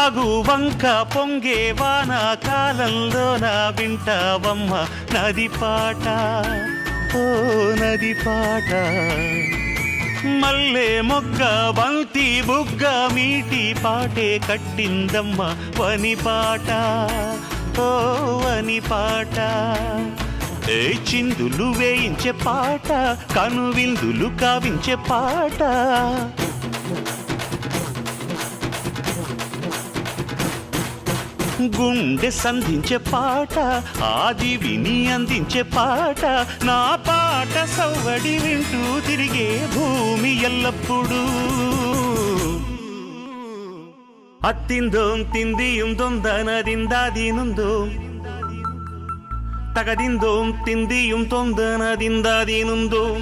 వాగు వంక పొంగే వాన కాలంలోన వింటావమ్మ నది పాట, ఓ నది పాట. మల్లె మొగ్గ బంతి బుగ్గ మీటి పాటే కట్టిందమ్మ వని పాట, ఓ వని పాట. ఏ చిందులు వేయించే పాట, కనువిందులు కావించే పాట. గుండె సంధించే పాట, ఆది విని అందించే పాట. నా పాట సవ్వడి వింటూ తిరిగే భూమి ఎల్లప్పుడూ. అత్తిందోం తిందియుం తొందనదిందాదీనుందోం తగదిందోం తిందియుం తొందనదిందాదీనుందోం